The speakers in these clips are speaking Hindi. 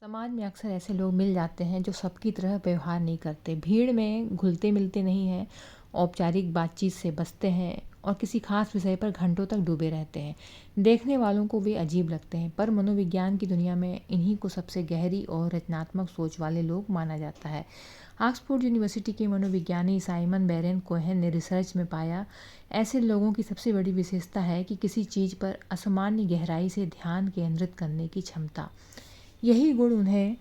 समाज में अक्सर ऐसे लोग मिल जाते हैं जो सबकी तरह व्यवहार नहीं करते, भीड़ में घुलते मिलते नहीं हैं, औपचारिक बातचीत से बचते हैं और किसी खास विषय पर घंटों तक डूबे रहते हैं। देखने वालों को वे अजीब लगते हैं, पर मनोविज्ञान की दुनिया में इन्हीं को सबसे गहरी और रचनात्मक सोच वाले लोग माना जाता है। ऑक्सफोर्ड यूनिवर्सिटी के मनोविज्ञानी साइमन बैरन कोहेन ने रिसर्च में पाया, ऐसे लोगों की सबसे बड़ी विशेषता है कि किसी चीज़ पर असामान्य गहराई से ध्यान केंद्रित करने की क्षमता। यही गुण उन्हें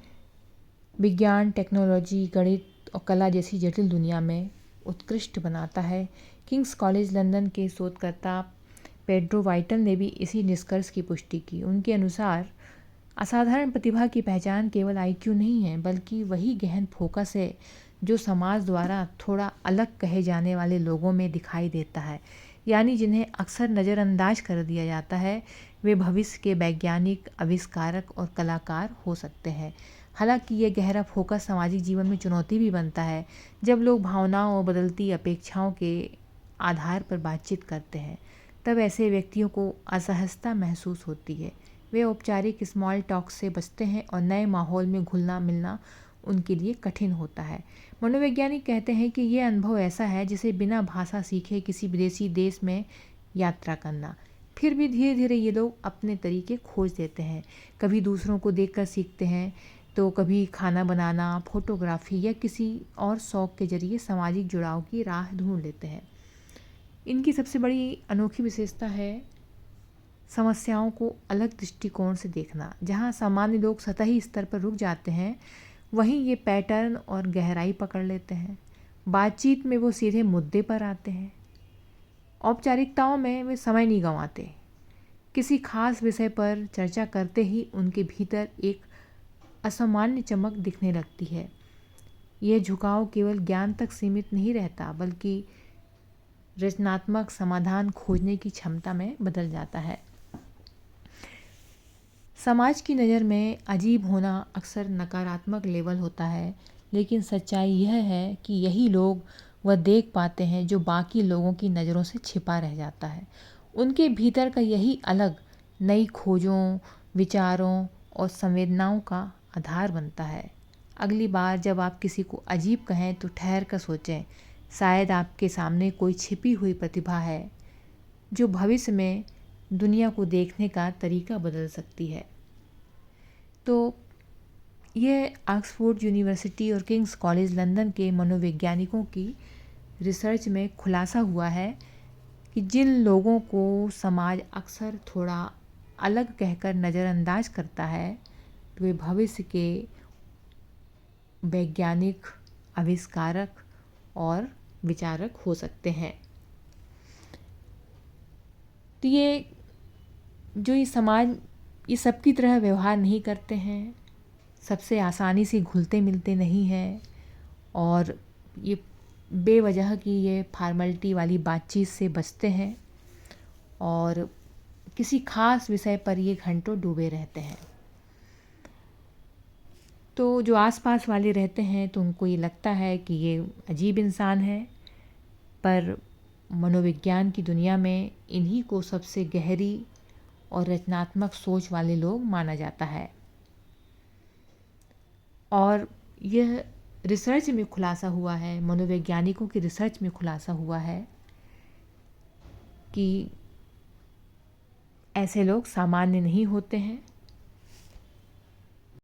विज्ञान, टेक्नोलॉजी, गणित और कला जैसी जटिल दुनिया में उत्कृष्ट बनाता है। किंग्स कॉलेज लंदन के शोधकर्ता पेड्रो वाइटल ने भी इसी निष्कर्ष की पुष्टि की। उनके अनुसार असाधारण प्रतिभा की पहचान केवल आईक्यू नहीं है, बल्कि वही गहन फोकस है जो समाज द्वारा थोड़ा अलग कहे जाने वाले लोगों में दिखाई देता है, यानी जिन्हें अक्सर नज़रअंदाज कर दिया जाता है। वे भविष्य के वैज्ञानिक, आविष्कारक और कलाकार हो सकते हैं। हालांकि ये गहरा फोकस सामाजिक जीवन में चुनौती भी बनता है, जब लोग भावनाओं और बदलती अपेक्षाओं के आधार पर बातचीत करते हैं, तब ऐसे व्यक्तियों को असहजता महसूस होती है। वे औपचारिक स्मॉल टॉक से बचते हैं और नए माहौल में घुलना मिलना उनके लिए कठिन होता है। मनोवैज्ञानिक कहते हैं कि ये अनुभव ऐसा है जिसे बिना भाषा सीखे किसी विदेशी देश में यात्रा करना। फिर भी धीरे धीरे ये लोग अपने तरीके खोज देते हैं। कभी दूसरों को देखकर सीखते हैं, तो कभी खाना बनाना, फोटोग्राफी या किसी और शौक के जरिए सामाजिक जुड़ाव की राह ढूंढ लेते हैं। इनकी सबसे बड़ी अनोखी विशेषता है समस्याओं को अलग दृष्टिकोण से देखना। जहाँ सामान्य लोग सतही स्तर पर रुक जाते हैं, वहीं ये पैटर्न और गहराई पकड़ लेते हैं। बातचीत में वो सीधे मुद्दे पर आते हैं। औपचारिकताओं में वे समय नहीं गंवाते। किसी खास विषय पर चर्चा करते ही उनके भीतर एक असामान्य चमक दिखने लगती है। यह झुकाव केवल ज्ञान तक सीमित नहीं रहता, बल्कि रचनात्मक समाधान खोजने की क्षमता में बदल जाता है। समाज की नज़र में अजीब होना अक्सर नकारात्मक लेबल होता है, लेकिन सच्चाई यह है कि यही लोग वह देख पाते हैं जो बाकी लोगों की नज़रों से छिपा रह जाता है। उनके भीतर का यही अलग नई खोजों, विचारों और संवेदनाओं का आधार बनता है। अगली बार जब आप किसी को अजीब कहें तो ठहर कर सोचें, शायद आपके सामने कोई छिपी हुई प्रतिभा है जो भविष्य में दुनिया को देखने का तरीका बदल सकती है। तो यह ऑक्सफोर्ड यूनिवर्सिटी और किंग्स कॉलेज लंदन के मनोवैज्ञानिकों की रिसर्च में खुलासा हुआ है कि जिन लोगों को समाज अक्सर थोड़ा अलग कहकर नज़रअंदाज करता है, तो वे भविष्य के वैज्ञानिक, आविष्कारक और विचारक हो सकते हैं। तो ये समाज ये सबकी तरह व्यवहार नहीं करते हैं, सबसे आसानी से घुलते मिलते नहीं हैं, और ये बेवजह की ये फॉर्मेलिटी वाली बातचीत से बचते हैं और किसी खास विषय पर ये घंटों डूबे रहते हैं। तो जो आसपास वाले रहते हैं तो उनको ये लगता है कि ये अजीब इंसान है, पर मनोविज्ञान की दुनिया में इन्हीं को सबसे गहरी और रचनात्मक सोच वाले लोग माना जाता है। और यह रिसर्च में खुलासा हुआ है, मनोवैज्ञानिकों की रिसर्च में खुलासा हुआ है कि ऐसे लोग सामान्य नहीं होते हैं